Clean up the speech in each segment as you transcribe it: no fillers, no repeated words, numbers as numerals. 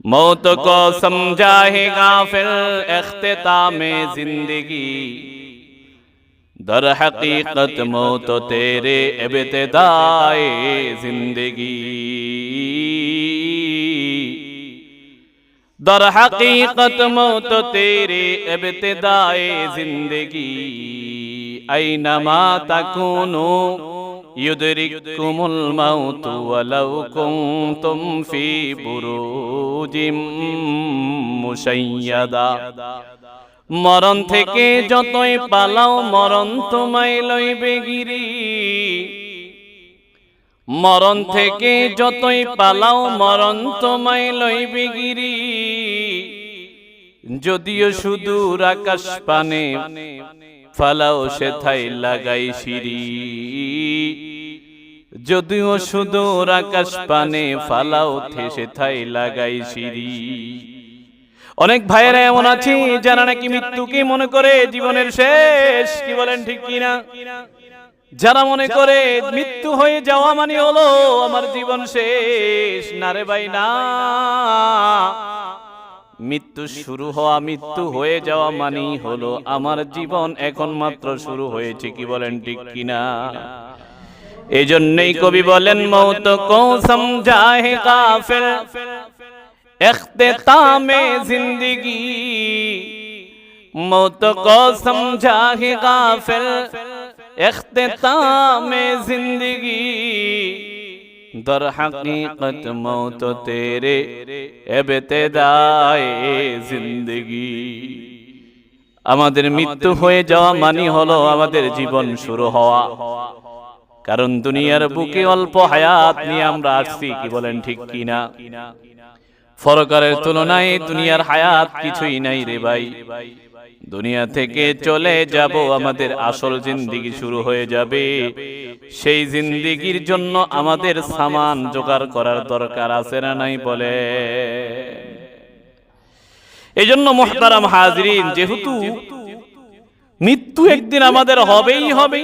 मौत को समझा है गाफिल इख्तितामे जिंदगी, दर हकीकत मौत तेरे इब्तिदाए जिंदगी, दर हकीकत मौत तेरे इब्तिदाए जिंदगी, ऐनमा तकूनु युदरिकुमुल मौत वलौ कुंतुम फी बुरूजिम मुशय्यदा। मरण থেকে যতই পালাও মরণ তোমায় লইবে গিরি, মরণ থেকে যতই পালাও মরণ তোমায় লইবে গিরি, যদিও সুদূর আকাশ পানে ফালাও সেথাই লাগাই সিঁড়ি, যদিও সুদূর আকাশ পানে ফালাও সেথাই লাগাই সিঁড়ি। অনেক ভাইয়েরা এমন আছে যারা নাকি মৃত্যুকে মনে করে জীবনের শেষ, কি বলেন ঠিক কিনা? যারা মনে করে মৃত্যু হয়ে যাওয়া মানে হলো আমার জীবন শেষ। না রে ভাই না, মৃত্যু শুরু হওয়া, মৃত্যু হয়ে যাওয়া মানেই হলো আমার জীবন এখন মাত্র শুরু হয়েছে, কি বলেন ঠিক কিনা? এই জন্যই কবি বলেন মৌত কো সমঝা হে কাফির इख्तितामे जिंदगी, मौत को समझा है गाफिल इख्तितामे जिंदगी, दर हकीकत मौत तेरे इब्तिदाए जिंदगी। আমাদের মৃত্যু হয়ে যাওয়া মানে হলো আমাদের জীবন শুরু হওয়া। কারণ দুনিয়ার বুকে অল্প হায়াত নিয়ে আমরা আসছি, কি বলেন ঠিক কিনা? ফরকারের তুলনায় দুনিয়ার হায়াত কিছুই নাই রে ভাই। দুনিয়া থেকে চলে যাব, আমাদের আসল জিন্দেগি শুরু হয়ে যাবে। সেই জিন্দেগির জন্য আমাদের সামান জোগাড় করার দরকার আছে না নাই বলে? এই জন্য মুহতারাম হাজরিন, যেহেতু মৃত্যু একদিন আমাদের হবেই হবে,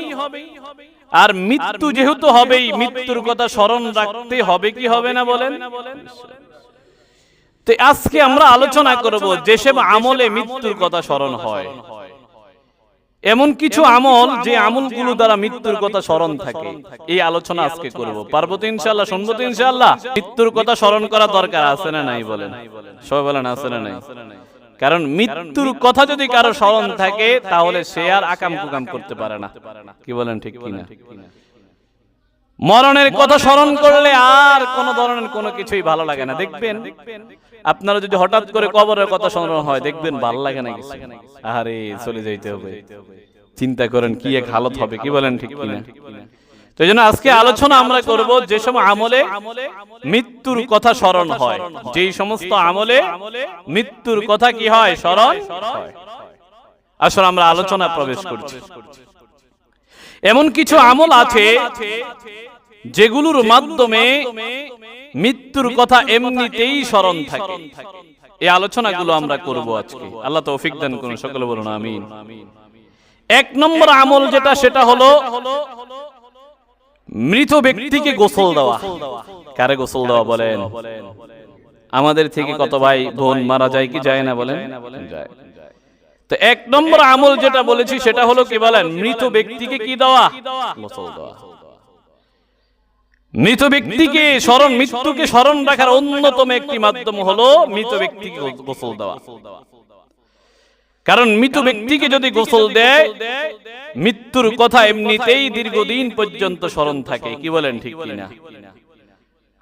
আর মৃত্যু যেহেতু হবেই, মৃত্যুর কথা স্মরণ রাখতে হবে কি হবে না বলেন? তো আজকে আমরা আলোচনা করব যেসব আমলে মৃত্যুর কথা স্মরণ হয়, এমন কিছু আমল যে আমলগুলো দ্বারা মৃত্যুর কথা স্মরণ থাকে, এই আলোচনা আজকে করব। পারবো তো ইনশাআল্লাহ? শুনবো তো ইনশাআল্লাহ? মৃত্যুর কথা স্মরণ করা দরকার আছে না নাই বলেন? সবাই বলেন আছে না নাই? কারণ মৃত্যুর কথা যদি কারো স্মরণ থাকে তাহলে সে আর আকাম কুকাম করতে পারে না, কি বলেন ঠিক কিনা? মরণের কথা স্মরণ করলে আর কোন ধরনের কোনো কিছুই ভালো লাগে না। দেখবেন আপনারা যদি হঠাৎ করে কবরের কথা স্মরণ হয়, দেখবেন ভালো লাগে না কিছু। আরে চলে যাইতে হবে, চিন্তা করেন কি এক হালত হবে, কি বলেন ঠিক কিনা? তো এই জন্য আজকে আলোচনা আমরা করব যেসব আমলে মৃত্যুর কথা স্মরণ হয়, যেই সমস্ত আমলে মৃত্যুর কথা কি হয়, স্মরণ হয়। আসলে আমরা আলোচনা প্রবেশ করছি। এমন কিছু আমল আছে যেগুলোর মাধ্যমে মৃত্যুর কথা এমনিতেই স্মরণ থাকে। এই আলোচনাগুলো আমরা করব আজকে। আল্লাহ তৌফিক দান করুন, সকলে বলুন আমিন। এক নম্বর আমল যেটা, সেটা হলো মৃত ব্যক্তিকে গোসল দেওয়া। কারে গোসল দেওয়া বলেন? আমাদের থেকে কত ভাই বোন মারা যায় কি যায় না বলেন? যায়। তো এক নম্বর আমল যেটা বলেছি সেটা হলো কি বলেন? মৃত ব্যক্তিকে কি দেওয়া? গোসল দেওয়া। মৃত ব্যক্তিকে স্মরণ, মৃত্যুকে স্মরণ রাখার অন্যতম একটি মাধ্যম হলো মৃত ব্যক্তিকে গোসল দেওয়া। কারণ মৃত ব্যক্তিকে যদি গোসল দেয়, মৃত্যুর কথা এমনিতেই দীর্ঘদিন পর্যন্ত স্মরণ থাকে, কি বলেন ঠিক কিনা?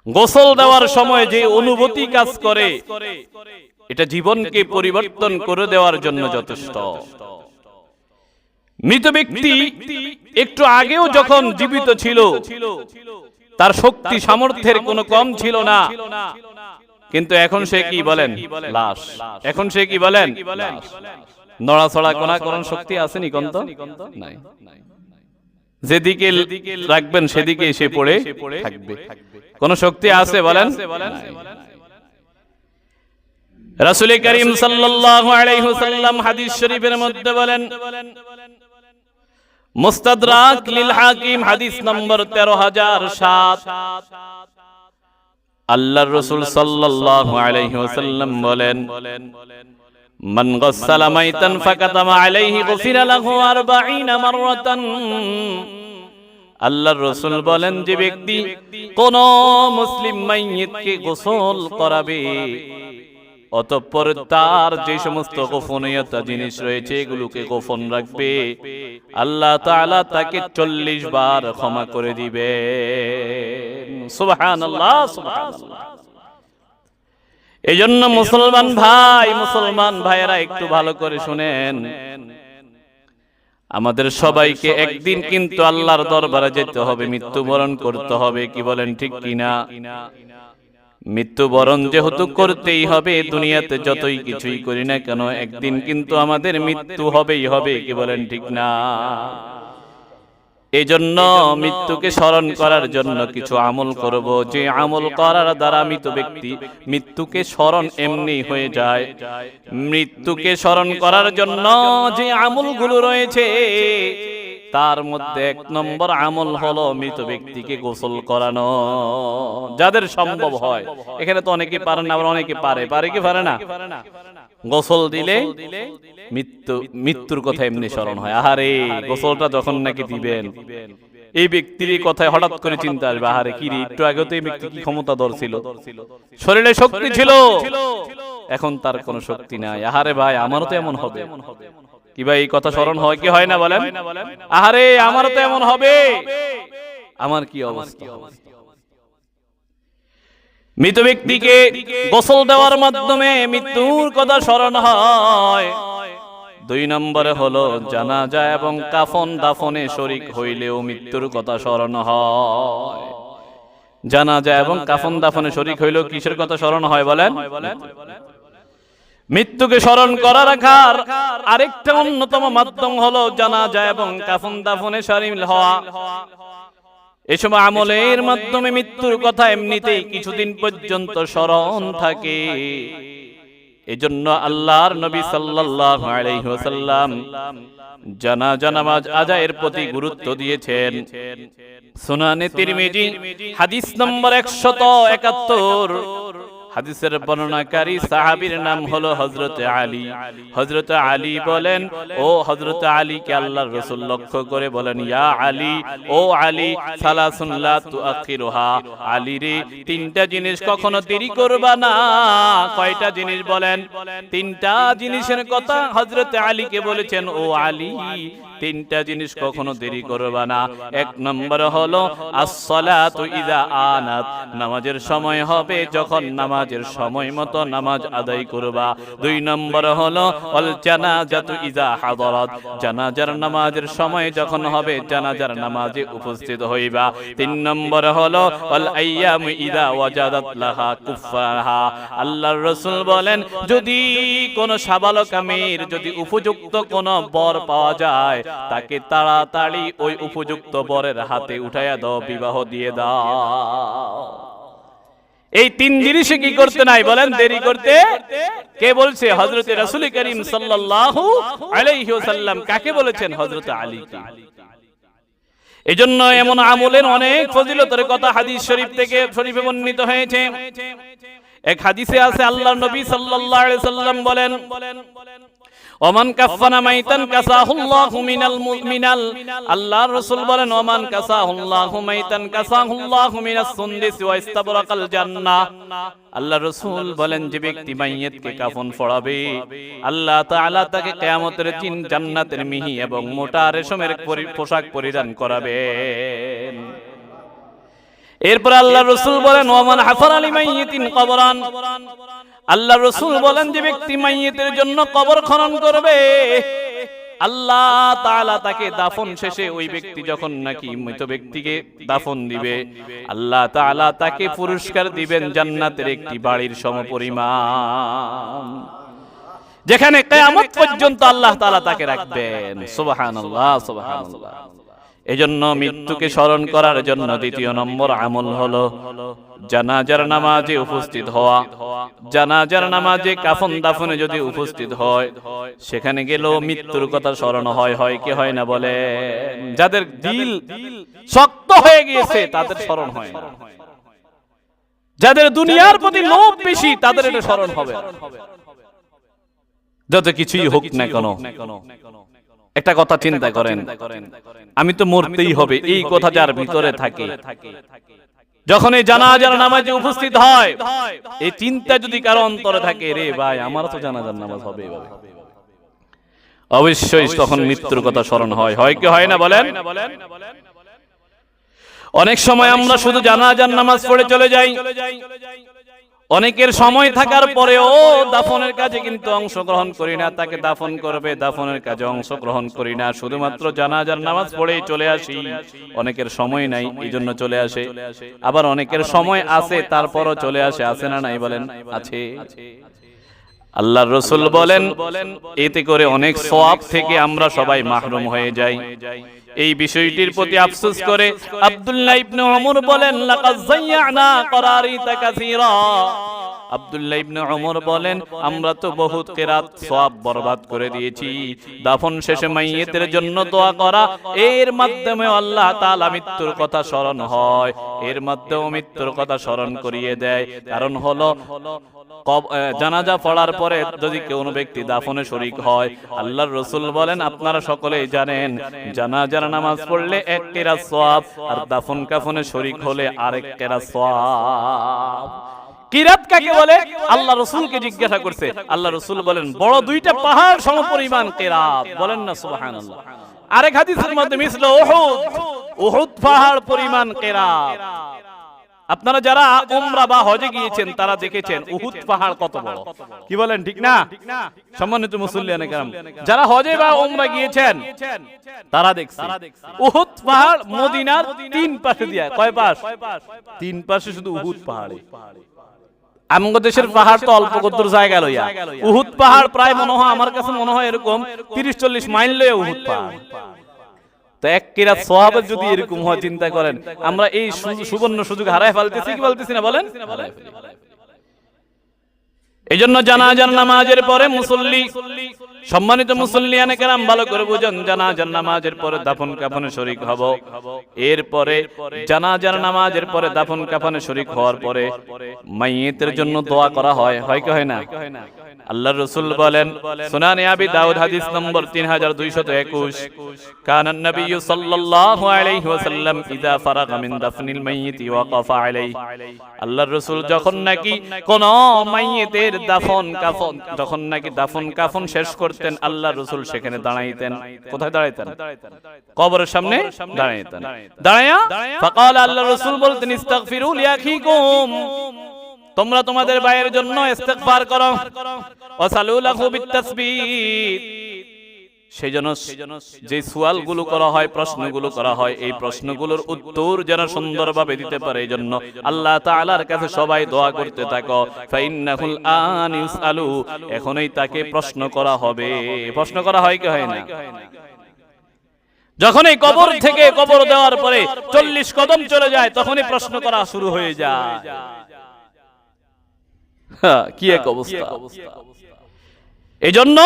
গোসল দেওয়ার সময় যে অনুভূতি কাজ করে, এটা জীবনকে পরিবর্তন করে দেওয়ার জন্য যথেষ্ট। মৃত ব্যক্তি একটু আগেও যখন জীবিত ছিল, তার শক্তি সামর্থ্যের কোনো কম ছিল না, কিন্তু এখন সে কি বলেন? লাশ। এখন সে কি বলেন? লাশ। নড়াচড়া কোন শক্তি আসেনি কন্ত নাই। যেদিকে রাখবেন সেদিকে এসে পড়ে থাকবে। কোন শক্তি আছে বলেন? রাসূল করিম সাল্লাল্লাহু আলাইহি ওয়াসাল্লাম হাদিস শরীফের মধ্যে বলেন, মুস্তাদরাক লিল হাকিম হাদিস নম্বর 13007, আল্লাহর রাসূল সাল্লাল্লাহু আলাইহি ওয়াসাল্লাম বলেন, মান গাসসালা মাইতান ফাকাতামা আলাইহি গুফিরা লাহু 40 মাররাতান। আল্লাহর রাসূল বলেন, যে ব্যক্তি কোন মুসলিম মাইয়িতকে গোসল করাবে, অতঃপর তার যে সমস্ত গোপনীয়তা জিনিস রয়েছে এগুলোকে গোপন রাখবে, আল্লাহ তাআলা তাকে 40 বার ক্ষমা করে দিবে। সুবহানাল্লাহ, সুবহানাল্লাহ। এজন্য মুসলমান ভাইয়েরা একটু ভালো করে শুনেন, আমাদের সবাইকে একদিন কিন্তু আল্লাহর দরবারে যেতে হবে, মৃত্যুবরণ করতে হবে। কি বলেন, ঠিক কিনা? মৃত্যুবরণ যেহেতু করতেই হবে, দুনিয়াতে যতই কিছুই করি না কেন একদিন কিন্তু আমাদের মৃত্যু হবেই হবে। কি বলেন, ঠিক না? এজন্য মৃত্যুকে স্মরণ করার জন্য কিছু আমল করব, যে আমল করার দ্বারা মৃত্যুকে স্মরণ এমনি হয়ে যায়। মৃত্যুকে স্মরণ করার জন্য যে আমলগুলো রয়েছে তার মধ্যে 1 নম্বর আমল হলো মৃত ব্যক্তিকে গোসল করানো, যাদের সম্ভব হয়। এখানে তো অনেকে পারে না, আবার অনেকে পারে কি পারে না। গোসল দিলে মৃত্যুর কথা এমনি স্মরণ হয়। আহারে, গোসলটা যখন নাকি দিবেন, এই ব্যক্তির কথায় হঠাৎ করে চিন্তা আসবে, আহারে কি রে, একটু আগে তো এই ব্যক্তি কি ক্ষমতাধর ছিল, শরীরে শক্তি ছিল, এখন তার কোনো শক্তি নাই। আহারে ভাই, আমারও তো এমন হবে। কি ভাই, এই কথা স্মরণ হয় কি হয় না বলেন? আহারে, আমারও তো এমন হবে, আমার কি অবস্থা। মৃত ব্যক্তিকে গোসল দেওয়ার মাধ্যমে মৃত্যুর কথা স্মরণ হয়। 2 নম্বরে হলো জানাজা এবং কাফন দাফনে শরীক হইলেও মৃত্যুর কথা স্মরণ হয়। জানাজা এবং কাফন দাফনে শরীক হইলেও কিসের কথা স্মরণ হয় বলেন? মৃত্যুকে স্মরণ করা রাখার আরেকটা অন্যতম মাধ্যম হলো জানাজা এবং কাফন দাফনে শামিল হওয়া। এসব আমলের মাধ্যমে মৃত্যুর কথা এমনিতেই কিছুদিন পর্যন্ত স্মরণ থাকে। এজন্য আল্লাহর নবী সাল্লাল্লাহু আলাইহি ওয়াসাল্লাম জানাজা নামাজ আদায়ের প্রতি গুরুত্ব দিয়েছেন। সুনানে তিরমিজি হাদিস নম্বর 171, হাদিসের বর্ণনাকারী সাহাবীর নাম হলো হযরতে আলী। হযরতে আলী বলেন, ও হযরতে আলীকে আল্লাহর রাসূল লক্ষ্য করে বলেন, ইয়া আলী, ও আলী, সালাসুন লা তুআখিরুহা। আলী রে, 3টা জিনিস কখনো দেরি করবা না। কয়টা জিনিস বলেন? 3টা জিনিসের কথা হযরতে আলীকে বলেছেন, ও আলী, 3টা জিনিস কখনো দেরি করবা না। 1 নম্বর হলো as-সালাতু ইযা আনাত, নামাজের সময় হবে যখন নামাজের সময় মতো নামাজ আদায় করবা। 2 নম্বর হলো আল জানাজাতু ইযা হাদারাত, জানাজার নামাজের সময় যখন হবে জানাজার নামাজে উপস্থিত হইবা। 3 নম্বর হলো আল আইয়ামু ইযা ওয়াজাদাত লাহা কুফারহা। আল্লাহর রাসূল বলেন, যদি কোন সাবালকা মেয়ের যদি উপযুক্ত কোন বর পাওয়া যায়, তাকে তাড়াতাড়ি ওই উপযুক্ত বরের হাতে উঠাইয়া দাও, বিবাহ দিয়ে দাও। এই 3 জিনিসে কি করতে নাই বলেন? দেরি করতে। কে বলছে? হযরতে রাসূল করিম সাল্লাল্লাহু আলাইহি ওয়াসাল্লাম। কাকে বলেছেন? হযরতে আলীকে। এজন্য এমন আমলের অনেক ফজিলতের কথা হাদিস শরীফে বর্ণিত হয়েছে। এক হাদিসে আছে, আল্লাহর নবী সাল্লাল্লাহু আলাইহি ওয়াসাল্লাম বলেন, ওমান কাফানা মাইতান কাসাহুল্লাহু মিনাল, আল্লাহর রাসূল বলেন, ওমান কাসাহুল্লাহু মাইতান কাসাহুল্লাহু মিনাস সুন্দিস ওয়া ইস্তাবরাকাল জান্নাহ। আল্লাহর রাসূল বলেন, যে ব্যক্তি মাইয়িতকে কাফন পরাবে, আল্লাহ তাআলা তাকে কিয়ামতের দিন জান্নাতের মিহি এবং মোটা রেশমের পোশাক পরিধান করাবেন। এরপর আল্লাহর রাসূল বলেন, ওমান হাফারা লিমাইয়িতিন কবরান, আল্লাহর রাসূল বলেন, যে ব্যক্তি মাইয়িতের জন্য কবর খনন করবে, আল্লাহ তাআলা তাকে দাফন শেষে ওই ব্যক্তি যখন নাকি মৃত ব্যক্তিকে দাফন দিবে, আল্লাহ তাআলা তাকে পুরস্কার দিবেন জান্নাতের একটি বাড়ির সমপরিমাণ, যেখানে কিয়ামত পর্যন্ত আল্লাহ তাআলা তাকে রাখবেন। সুবহানাল্লাহ, সুবহানাল্লাহ। এজন্য মৃত্যুকে স্মরণ করার জন্য 2 নম্বর আমল হলো জানাজার নামাজে উপস্থিত হওয়া। জানাজার নামাজে কাফন দাফনে যদি উপস্থিত হয়, সেখানে গেলেও মৃত্যুর কথা স্মরণ হয় কি হয় না বলে? যাদের দিল শক্ত হয়ে গিয়েছে তাদের স্মরণ হয় না। যাদের দুনিয়ার প্রতি লোভ বেশি তাদের এটা স্মরণ হবে। যত কিছুই হোক না কেন, একটা কথা চিন্তা করেন, আমি তো মরতেই হবে, এই কথা যার ভিতরে থাকে, যখন এই জানাজার নামাজে উপস্থিত হয়, এই চিন্তা যদি কারো অন্তরে থাকে, রে ভাই আমার তো জানাজার নামাজ হবে, অবশ্যই তখন মৃত্যুর কথা স্মরণ হয়। হয় কি হয় না বলেন? অনেক সময় আমরা শুধু জানাজার নামাজ পড়ে চলে যাই, অনেকের সময় থাকার পরেও দাফনের কাজে কিন্তু অংশগ্রহণ করি না, তাকে দাফন করবে দাফনের কাজে অংশগ্রহণ করি না, শুধুমাত্র জানাজার নামাজ পড়েই চলে আসি। অনেকের সময় নাই এই জন্য চলে আসে, আবার অনেকের সময় আছে তারপরও চলে আসে। আছে না নাই বলেন? আছে। আল্লাহর রাসূল বলেন এতে করে অনেক সওয়াব থেকে আমরা সবাই মাহরুম হয়ে যাই। এই বিষয়টির প্রতি আফসোস করে আব্দুল্লাহ ইবনে ওমর বলেন লাকাদ যায়্যানা করারিতা কাসীরা। আব্দুল্লাহ ইবনে ওমর বলেন আমরা তো বহুত কিরাত সওয়াব বরবাদ করে দিয়েছি। দাফন শেষে মাইয়িতের জন্য দোয়া করা, এর মাধ্যমে আল্লাহ তাআলা মৃত্যুর কথা স্মরণ হয়, এর মাধ্যমে মৃত্যুর কথা স্মরণ করিয়ে দেয়। কারণ হলো জানাজা পড়ার পরে যদি কোনো ব্যক্তি দাফনে শরীক হয়, আল্লাহর রাসূল বলেন আপনারা সকলেই জানেন জানাজার নামাজ পড়লে এক কিরাত সওয়াব, আর দাফন কাফনে শরীক হলে আরেক কিরাত সওয়াব। কিরাত কাকে বলে? আল্লাহ রাসূলকে জিজ্ঞাসা করছে, আল্লাহ রাসূল বলেন বড় দুইটা পাহাড় সমপরিমাণ কিরাত। বলেন না সুবহানাল্লাহ। আরেক হাদিসের মধ্যে মিসল উহুদ, উহুদ পাহাড় পরিমাণ কিরাত। আপনারা যারা উমরা বা হজে গিয়েছেন তারা দেখেছেন উহুদ পাহাড় কত বড়। কি বলেন ঠিক না? সম্মানিত মুসল্লিয়ানে কেরাম, যারা হজে বা উমরা গিয়েছেন তারা দেখছেন উহুদ পাহাড় মদিনার তিন পাশে দিয়া। কয় পাশ? তিন পাশে শুধু উহুদ পাহাড়। আমাদের দেশের পাহাড় তো অল্প কত জায়গা লইয়া, উহুদ পাহাড় প্রায় মনে হয়, আমার কাছে মনে হয় এরকম 30-40 মাইল লইয়া উহুদ পাহাড়। তো এক কিরাত সওয়াবের যদি এরকম হয়, চিন্তা করেন আমরা এই সুবর্ণ সুযোগ হারায় ফেলতেছি কি বলতেছি না বলেন? এইজন্য জানাজার নামাজের পরে মুসল্লি, সম্মানিত মুসল্লিয়ানে কেরাম ভালো করে বুঝুন, জানাজার নামাজের পরে দাফন কাফনে শরীক হব। এরপরে জানাজার নামাজের পরে দাফন কাফনে শরীক হওয়ার পরে মাইয়িতের জন্য দোয়া করা হয়। হয় কি হয় না? আল্লাহর রাসূল বলেন সুনানে আবি দাউদ হাদিস নম্বর 3221, কানান নবিয়্যু সাল্লাল্লাহু আলাইহি ওয়াসাল্লাম ইযা ফারাগা মিন দাফনিল মাইয়িতি ওয়াকাফা আলাইহি। আল্লাহর রাসূল যখন নাকি কোন মাইয়িতের যখন নাকি দাফন কাফন শেষ করতেন, আল্লাহর রাসূল সেখানে দাঁড়াইতেন। কোথায় দাঁড়াইতেন? কবরের সামনে দাঁড়াইতেন। দাঁড়ায়া ফাকালা, আল্লাহর রাসূল বলতেন ইস্তাগফিরু লিআখিকুম, তোমরা তোমাদের ভাইয়ের জন্য ইস্তিগফার করো, ওয়াসালু লাহু বিত্তাসবিত। সেজন্য যে সুয়ালগুলো করা হয়, প্রশ্নগুলো করা হয়, এই প্রশ্নগুলোর উত্তর যেন সুন্দরভাবে দিতে পারে, এইজন্য আল্লাহ তাআলার কাছে সবাই দোয়া করতে থাকো। ফাইন্নাহুল আন ইউসআলু, এখনই তাকে প্রশ্ন করা হবে। প্রশ্ন করা হয় কি হয় না? যখন এই কবর থেকে কবর দেওয়ার পরে 40 কদম চলে যায়, তখনই প্রশ্ন করা শুরু হয়ে যায়। কি এক অবস্থা! এজন্য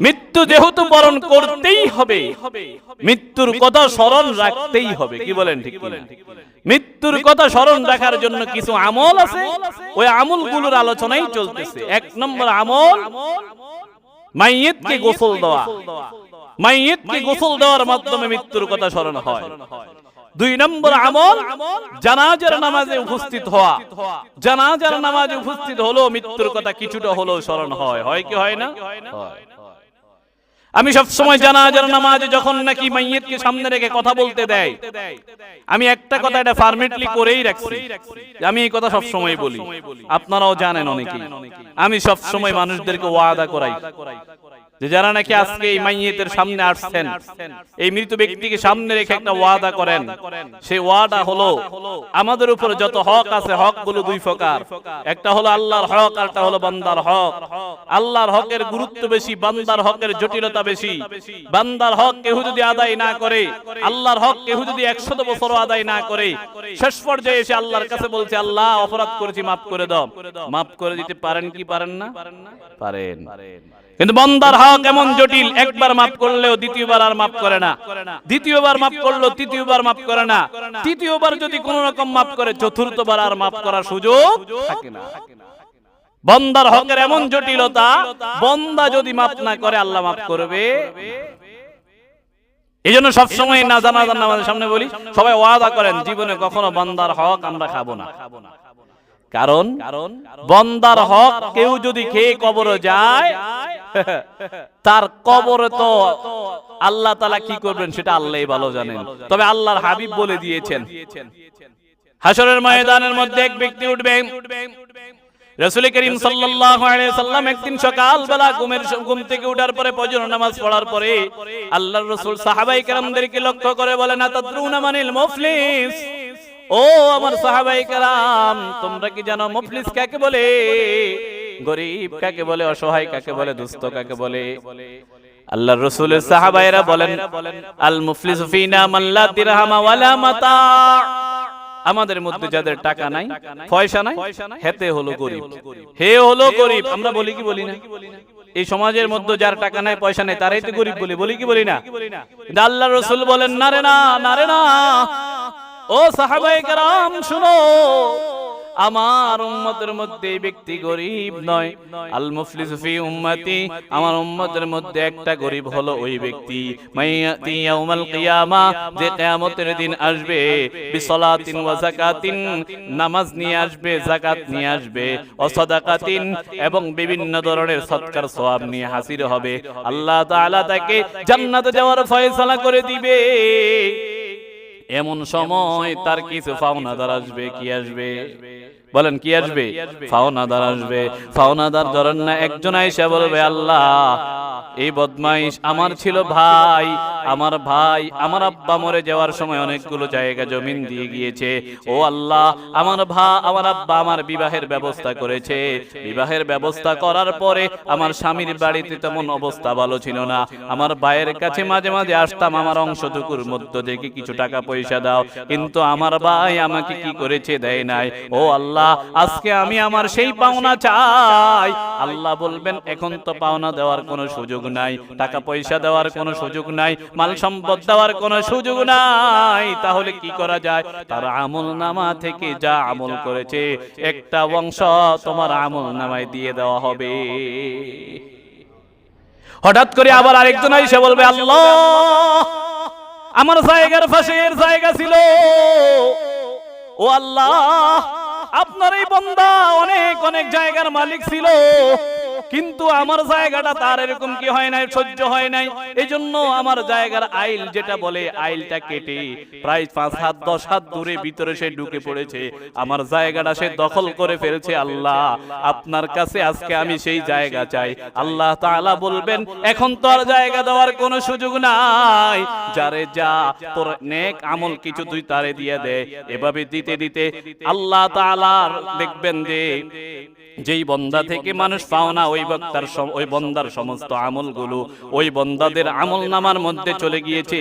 মৃত্যু যেহেতু বরণ করতেই হবে, মৃত্যুর কথা স্মরণ রাখতেই হবে। কি বলেন ঠিক কিনা? মৃত্যুর কথা স্মরণ রাখার জন্য কিছু আমল আছে, ওই আমলগুলোর আলোচনাই চলতেছে। 1 নম্বর আমল মাইয়িতকে গোসল দেওয়া। মাইয়িতকে গোসল দেওয়ার মাধ্যমে মৃত্যুর কথা স্মরণ হয়। 2 নম্বর আমল জানাজার নামাজে উপস্থিত হওয়া। জানাজার নামাজে উপস্থিত হলো মৃত্যুর কথা কিছুটা হলো স্মরণ হয়। হয় কি হয় না? হয়। আমি সব সময় জানাজার নামাজে যখন নাকি মাইয়িতকে সামনে রেখে কথা বলতে দেয়, আমি একটা কথা এটা পারমিটলি করেই রাখছি, আমি এই কথা সব সময় বলি, আপনারাও জানেন অনেকেই। আমি সব সময় মানুষদেরকে ওয়াদা করাই যে যারা নাকি আজকে এই মাইয়িতের সামনে আসছেন, এই মৃত ব্যক্তিকে সামনে রেখে একটা ওয়াদা করেন। সেই ওয়াদা হলো আমাদের উপরে যত হক আছে, হকগুলো 2 প্রকার। একটা হলো আল্লাহর হক, আর একটা হলো বান্দার হক। আল্লাহর হকের গুরুত্ব বেশি, বান্দার হকের জটিলতা বেশি। বান্দার হক কেউ যদি আদায় না করে, আল্লাহর হক কেউ যদি 100 বছর আদায় না করে, শেষ পর্যায়ে এসে আল্লাহর কাছে বলছে আল্লাহ অপরাধ করেছি, মাফ করে দাও, মাফ করে দিতে পারেন কি পারেন না? পারেন। কিন্তু বান্দার হক এমন জটিল, একবার মাফ করলেও দ্বিতীয়বার আর মাফ করে না, দ্বিতীয়বার মাফ করলো তৃতীয়বার মাফ করে না, তৃতীয়বার যদি কোন রকম মাফ করে চতুর্থবার আর মাফ করার সুযোগ থাকে না। বান্দার হকের এমন জটিলতা, বান্দা যদি মাফ না করে আল্লাহ মাফ করবে। এই জন্য সবসময় না জানাজান নামাজের সামনে বলি, সবাই ওয়াদা করেন জীবনে কখনো বান্দার হক আমরা খাবো না। কারণ বান্দার হক কেউ যদি খেয়ে কবরে যায়, তার কবরে তো আল্লাহ তাআলা কি করবেন সেটা আল্লাহই ভালো জানেন। তবে আল্লাহর হাবিব বলে দিয়েছেন, হাশরের ময়দানের মধ্যে এক ব্যক্তি উঠবে। রাসূল করিম সাল্লাল্লাহু আলাইহি সাল্লাম একদিন সকালবেলা ঘুম থেকে ওঠার পরে ফজর নামাজ পড়ার পরে আল্লাহর রাসূল সাহাবায়ে কেরামদেরকে লক্ষ্য করে বলেন, আতাদরুনা মানিল মুফলিস? ও আমার সাহাবায়ে কেরাম, তোমরা কি জানো মুফলিস কাকে বলে? গরীব কাকে বলে? অসহায় কাকে বলে? দুস্থ কাকে বলে? আল্লাহর রাসূলের সাহাবায়েরা বলেন, আল মুফলিসু ফিনা মান লা দিরহামা ওয়ালা মাতা। আমাদের মধ্যে যাদের টাকা নাই, পয়সা নাই, হেতে হলো গরীব, হে হলো গরীব। আমরা বলি কি বলি না? এই সমাজের মধ্যে যার টাকা নাই পয়সা নাই তারাই তো গরীব বলি কি বলি না? কিন্তু আল্লাহর রাসূল বলেন, না রে না, না রে না, ও সাহাবায়ে কেরাম শুনো, আমার উম্মতের মধ্যে এই ব্যক্তি গরীব নয়। আল মুফলিসু ফি উম্মতি, আমার উম্মতের মধ্যে একটা গরীব হলো ওই ব্যক্তি, মাইয়াতি ইয়াউমাল কিয়ামা, যে কিয়ামতের দিন আসবে, বিসলাতিন ওয়া যাকাতিন, নামাজ নিয়ে আসবে, যাকাত নিয়ে আসবে, ও সাদাকাতিন, এবং বিভিন্ন ধরনের সদকার সওয়াব নিয়ে হাজির হবে। আল্লাহ তাআলা তাকে জান্নাতে যাওয়ার ফয়সালা করে দিবে। এমন সময় তার কিছু পাওনাদার আসবে। কি আসবে বলেন? কি আসবে? পাওনাদার আসবে। পাওনাদার ধরেন না, একজন আয়েশা বলবে, আল্লাহ এই বদমাইশ আমার ছিল ভাই, আমার ভাই, আমার আব্বা মরে যাওয়ার সময় অনেকগুলো জায়গা জমিন দিয়ে গিয়েছে। ও আল্লাহ, আমার আব্বা আমার বিবাহের ব্যবস্থা করেছে, বিবাহের ব্যবস্থা করার পরে আমার স্বামীর বাড়িতে তেমন অবস্থা ভালো ছিল না, আমার ভাইয়ের কাছে মাঝে মাঝে আসতাম, আমার অংশটুকুর মধ্য থেকে কিছু টাকা পয়সা দাও, কিন্তু আমার ভাই আমাকে কি করেছে? দেয় নাই। ও আল্লাহ, আজকে আমি আমার সেই পাওনা চাই। আল্লাহ বলবেন, এখন তো পাওনা দেওয়ার কোনো সুযোগ নাই, টাকা পয়সা দেওয়ার কোনো সুযোগ নাই, মাল সম্পদ দেওয়ার কোনো সুযোগ নাই। তাহলে কি করা যায়? তার আমল নামা থেকে যা আমল করেছে একটা অংশ তোমার আমল নামায় দিয়ে দেওয়া হবে। হঠাৎ করে আবার আরেকজন এসে বলবে, আল্লাহ আমার জায়গার পাশে এর জায়গা ছিল, ও আল্লাহ আপনার এই বান্দা অনেক অনেক জায়গার মালিক ছিল, কিন্তু আমার জায়গাটা তার এরকম কি হয় নাই, সহ্য হয় নাই, এজন্য আমার জায়গার আইল যেটা বলে, আইলটা কেটে প্রায় 5 হাত 10 হাত দূরে ভিতরে সে ঢুকে পড়েছে, আমার জায়গাটা সে দখল করে ফেলেছে। আল্লাহ আপনার কাছে আজকে আমি সেই জায়গা চাই। আল্লাহ তাআলা বলবেন, এখন তো আর জায়গা দেওয়ার কোনো সুযোগ নাই, যারে যা তোর নেক আমল কিছু তুই তারে দিয়ে দে। এভাবে দিতে দিতে আল্লাহ তাআলা দেখবেন যে যেই বন্দা থেকে মানুষ পাওনা, ওই বন্দার সমস্ত আমলগুলো ওই বন্দাদের আমল নামার মধ্যে চলে গিয়েছে,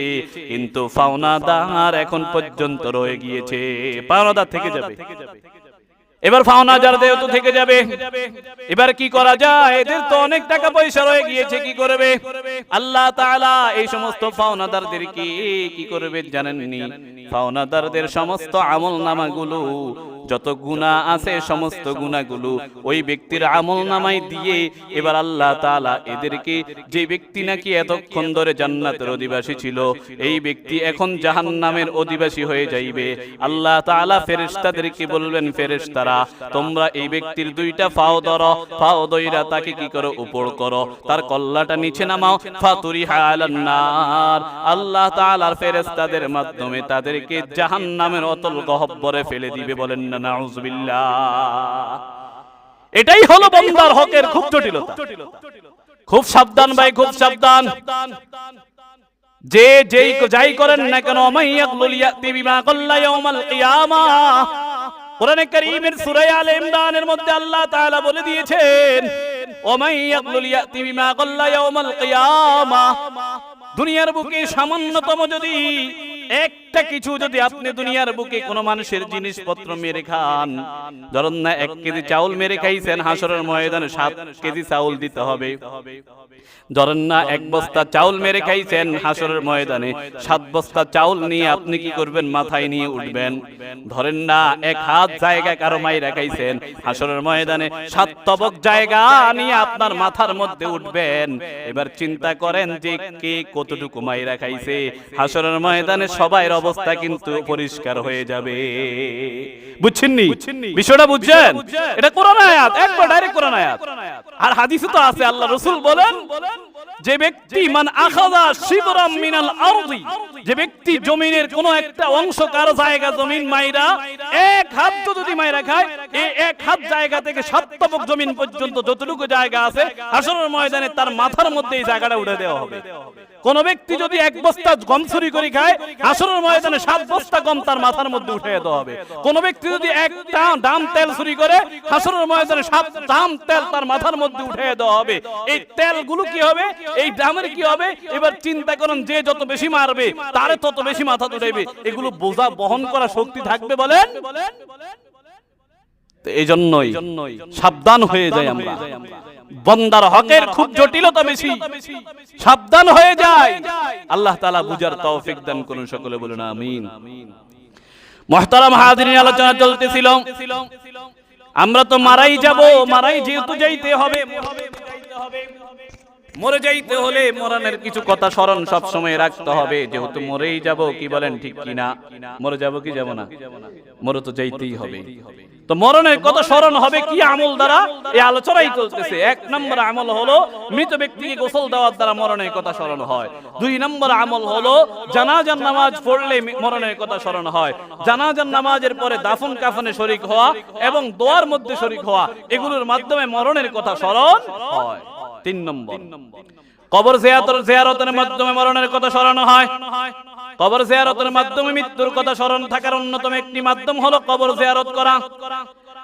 কিন্তু পাওনাদার এখন পর্যন্ত রয়ে গিয়েছে। পাওনাদার থেকে যাবে, এবার পাওনাদার তো থেকে যাবে। এবার কি করা যায়? এদের তো অনেক টাকা পয়সা রয়ে গিয়েছে, কি করবে? আল্লাহ তাআলা এই সমস্ত পাওনাদারদেরকে কি করবে জানেননি? পাওনাদারদের সমস্ত আমল নামাগুলো, যত গুনাহ আছে সমস্ত গুনাহগুলো ওই ব্যক্তির আমল নামায় দিয়ে এবার আল্লাহ তাআলা এদেরকে, যে ব্যক্তি নাকি এতক্ষণ ধরে জান্নাতের অধিবাসী ছিল, এই ব্যক্তি এখন জাহান্নামের অধিবাসী হয়ে যাইবে। আল্লাহ তাআলা ফেরেশতাদেরকে বলবেন, ফেরেশতারা তোমরা এই ব্যক্তির 2টা পাও ধরো, পাও ধইরা তাকে কি করো? উপর করো, তার কল্লাটা নিচে নামাও, ফাতুরিহা আলান নার। আল্লাহ তাআলার ফেরেশতাদের মাধ্যমে তাদেরকে জাহান্নামের অতল গহ্বরে ফেলে দিবে। বলেন না নাউযুবিল্লাহ। এটাই হলো বান্দার হকের খুব জটিলতা। খুব সাবধান ভাই, খুব সাবধান। যে যেই যাই করেন না কেন, মাইয়াকুল ইয়াতি বিমা ক্বাল্লা ইয়াউমাল কিয়ামা, কোরআনে কারীমের সূরা আলে ইমরানের মধ্যে আল্লাহ তাআলা বলে দিয়েছেন, ও মাইয়াকুল ইয়াতি বিমা ক্বাল্লা ইয়াউমাল কিয়ামা। দুনিয়ার বুকে সামান্যতম যদি একটা একটা কিছু যদি আপনি দুনিয়ার বুকে কোনো মানুষের জিনিসপত্র মেরে খান, ধরুন না 1 কেজি চাউল মেরে খাইছেন, হাসরের ময়দানে 7 কেজি চাউল দিতে হবে। ধরেন না 1 বস্তা চাউল মেরে খাইছেন, হাসরের ময়দানে 7 বস্তা চাউল নিয়ে আপনি কি করবেন? মাথায় নিয়ে উঠবেন। ধরেন না 1 হাত জায়গা কারো মাইরা খাইছেন, হাসরের ময়দানে 7 তবক জায়গা নিয়ে আপনার মাথার মধ্যে উঠবেন। এবার চিন্তা করেন যে কে কতটুকু মাইরা খাইছে। হাসরের ময়দানে সবার অবস্থা কিন্তু পরিষ্কার হয়ে যাবে। বুঝছেননি বিষয়টা? বুঝছেন? এটা কোরআন আয়াত, একবার ডাইরেক্ট কোরআন আয়াত। আর হাদিসে তো আছে, আল্লাহ রাসূল বলেন যে ব্যক্তি মান আখাযা শিবরাম মিনাল আরদি, যে ব্যক্তি জমিনের কোন একটা অংশ কার জায়গা জমিন মাইরা 1 হাত যদি মাইরা খায়, এই 1 হাত জায়গা থেকে 7 তবক জমিন পর্যন্ত যতটুকু জায়গা আছে হাসরের ময়দানে তার মাথার মধ্যে এই জায়গাটা উঠে দেওয়া হবে। কোন ব্যক্তি যদি 1 বস্তা গম চুরি করে খায়, হাসরের ময়দানে 7 বস্তা গম তার মাথার মধ্যে উঠে দেওয়া হবে। কোন ব্যক্তি যদি 1 দাম তেল চুরি করে, হাসরের ময়দানে 7 দাম তেল তার মাথার মধ্যে উঠে দেওয়া হবে। এই তেলগুলো কি হবে? এই দামের কি হবে? এবার চিন্তা করুন, যে যত বেশি মারবে তারে তত বেশি মাথা উঠাইবে। এগুলো বোঝা বহন করা শক্তি থাকবে বলেন? তো এই জন্যই সাবধান হয়ে যায় আমরা। বান্দার হকের খুব জটিলতা বেশি, সাবধান হয়ে যায়। আল্লাহ তাআলা বুঝার তৌফিক দান করুন, সকলে বলুন আমিন। মুহতারাম হাজিরিন, আলোচনা চলতেছিল, আমরা তো মারাই যাব, মারাই যেহেতু যাইতে হবে, মরে যাইতে হলে মরণের কিছু কথা স্মরণ সব সময় রাখতে হবে। যেহেতু মরেই যাব, কি বলেন ঠিক কিনা? মরে যাব কি যাব না? মরে তো যাইতেই হবে। তো মরণের কথা স্মরণ হবে কি আমল দ্বারা? এই আলোচনাই চলতেছে। 1 নম্বর আমল হলো মৃত ব্যক্তিকে গোসল দেওয়ার দ্বারা মরণের কথা স্মরণ হয়। 2 নম্বর আমল হলো জানাজার নামাজ পড়লে মরণের কথা স্মরণ হয়। জানাজার নামাজের পরে দাফন কাফনে শরীক হওয়া এবং দোয়ার মধ্যে শরীক হওয়া, এগুলোর মাধ্যমে মরণের কথা স্মরণ হয়। 3 নম্বর, কবর জিয়ারতের মাধ্যমে মরণের কথা স্মরণ হয়। কবর জিয়ারতের মাধ্যমে মৃত্যুর কথা স্মরণ থাকার অন্যতম একটি মাধ্যম হলো কবর জিয়ারত করা।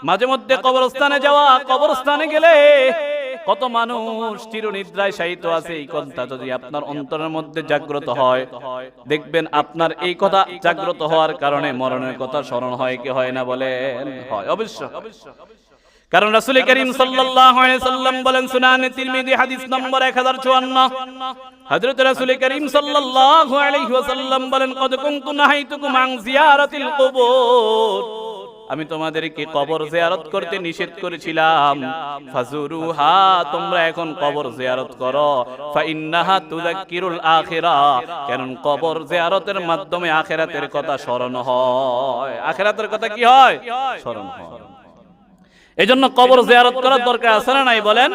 মাঝে মধ্যে কবরস্থানে যাওয়া, কবরস্থানে গেলে কত মানুষ চিরনিদ্রায় শায়িত আছে, এই কথা যদি আপনার অন্তরের মধ্যে জাগ্রত হয়, দেখবেন আপনার এই কথা জাগ্রত হওয়ার কারণে মরণের কথা স্মরণ হয় কি হয় না বলেন? হয়, অবশ্যই। কারণ রাসূল করিম সাল্লাল্লাহু আলাইহি সাল্লাম বলেন, সুনানে তিরমিজি হাদিস নম্বর 1054, হযরত রাসূল করিম সাল্লাল্লাহু আলাইহি ওয়াসাল্লাম বলেন, কদ কুনতু নাহাইতুকুম আন জিয়ারাতিল কুবুর, আমি তোমাদেরকে কবর জিয়ারত করতে নিষেধ করেছিলাম। ফাজুরুহা, তোমরা এখন কবর জিয়ারত করো। ফা ইন্নাহা তুযাক্কিরুল আখিরাহ, কারণ কবর জিয়ারতের মাধ্যমে আখিরাতের কথা স্মরণ হয়। আখিরাতের কথা কি হয়? স্মরণ হয়। এজন্য কবর জিয়ারত করার দরকার আছে না নাই বলেন?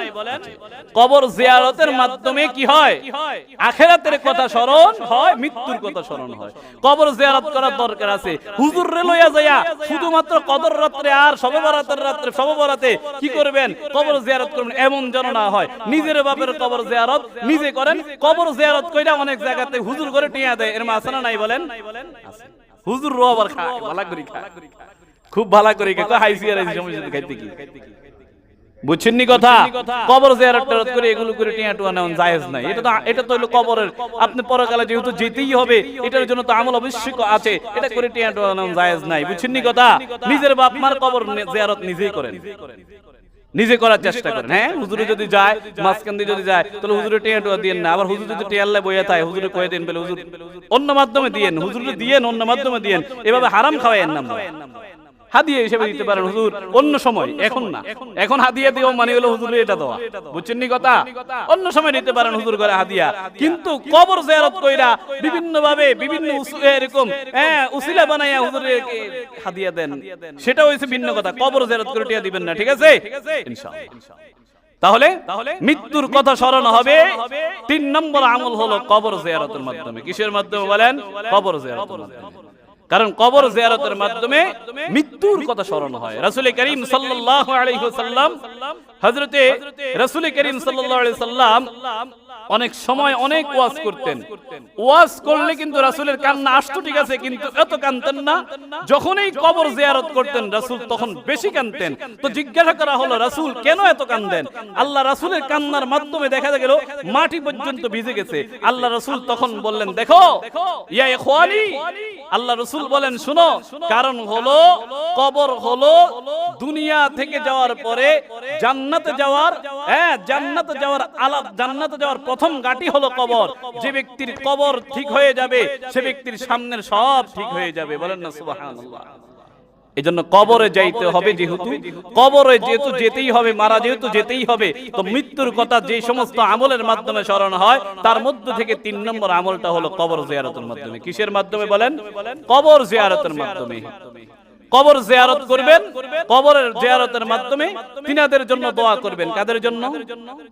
কবর জিয়ারতের মাধ্যমে কি হয়? আখিরাতের কথা স্মরণ হয়, মৃত্যুর কথা স্মরণ হয়। কবর জিয়ারত করার দরকার আছে। হুজুর রে লইয়া যায়া শুধুমাত্র কদর রাত্রে আর শবে বরাতের রাত্রে, শবে বরাতে কি করবেন? কবর জিয়ারত করবেন, এমন যেন না হয়। নিজের বাপের কবর জিয়ারত নিজে করেন। কবর জিয়ারত কইরা অনেক জায়গাতে হুজুর করে টিয়া দেয়, এর আছে না নাই বলেন? হুজুর রো আবার খায়, ভালো করে খায়, খুব ভালো করে খায়, হাইসিয়ার সমস্যা খাইতে কি বুঝছেননি কথা? কবর জিয়ারত করে এগুলো করে টিয়া টুয়া নেওয়া জায়েজ নাই। এটা তো হলো কবরের, আপনি পরকালে যেহেতু যেতেই হবে, এটার জন্য তো আমল অবশ্যই আছে, এটা করে টিয়া টুয়া নেওয়া জায়েজ নাই। বুঝছেননি কথা? নিজের বাপ মার কবর জিয়ারত নিজেই করেন, নিজে করার চেষ্টা করেন। হ্যাঁ, হুজুরে যদি যায়, মাঝখান দিয়ে যদি যায়, তাহলে হুজুরে টিয়া টুয়া দিয়েন না। আবার হুজুর যদি টিয়াল্লা বইয়া থাকে, হুজুরে কয়ে দেন বলে হুজুর অন্য মাধ্যমে দিয়েন, হুজুরে দিয়েন অন্য মাধ্যমে দিয়েন। এভাবে হারাম খাওয়ায়েন না। হাদিয়া হিসেবে দিতে পারেন হুজুর, অন্য সময়, এখন না। এখন হাদিয়া দিও মানে হলো হুজুরে এটা দেওয়া, বুঝছেন নি কথা? অন্য সময় দিতে পারেন হুজুর করে হাদিয়া, কিন্তু কবর জিয়ারত কইরা বিভিন্ন ভাবে বিভিন্ন এরকম উসিলা বানাইয়া হুজুরে হাদিয়া দেন, সেটা হইছে ভিন্ন কথা। কবর জিয়ারত করে টিয়া দিবেন না, ঠিক আছে? ইনশাআল্লাহ। তাহলে মৃত্যুর কথা স্মরণ হবে। 3 নম্বর আমল হলো কবর জিয়ারতের মাধ্যমে। কিসের মাধ্যমে বলেন? কবর জিয়ারতের মাধ্যমে। কারণ কবর জিয়ারতের মাধ্যমে মৃত্যুর কথা স্মরণ হয়। রাসূল করিম সাল্লাল্লাহু আলাইহি ওয়াসাল্লাম, হযরতে রাসূল করিম সাল্লাল্লাহু আলাইহি ওয়াসাল্লাম অনেক সময় অনেক ওয়াজ করতেন, ওয়াজ করলে কিন্তু রাসূলের কান্না আসতো ঠিক আছে, কিন্তু এত কাঁদতেন না। যখনই কবর জিয়ারত করতেন রাসূল তখন বেশি কাঁদতেন। তো জিজ্ঞাসা করা হলো, রাসূল কেন এত কাঁদেন? আল্লাহ রাসূলের কান্নার মাধ্যমে দেখা গেল মাটি পর্যন্ত ভিজে গেছে। আল্লাহ রাসূল তখন বললেন, দেখো ইয়া ইখওয়ানি, আল্লাহ রাসূল বলেন শুনো, কারণ হলো কবর হলো দুনিয়া থেকে যাওয়ার পরে জান্নাতে যাওয়ার, জান্নাতে যাওয়ার জান্নাতে যাওয়ার প্রথম ঘাঁটি হলো কবর। যে ব্যক্তির কবর ঠিক হয়ে যাবে সে ব্যক্তির সামনের সব ঠিক হয়ে যাবে। বলেন না সুবহানাল্লাহ। এজন্য কবরে যাইতে হবে, যেহেতু কবরে যেহেতু যেতেই হবে, মারা যেহেতু যেতেই হবে, তো মৃত্যুর কথা যে সমস্ত আমলের মাধ্যমে স্মরণ হয় তার মধ্যে থেকে 3 নম্বর আমলটা হলো কবর জিয়ারতের মাধ্যমে। কিসের মাধ্যমে বলেন? কবর জিয়ারতের মাধ্যমে। কবর জিয়ারত করবেন, কবরের জিয়ারতের মাধ্যমে তিনাদের জন্য দোয়া করবেন। কাদের জন্য?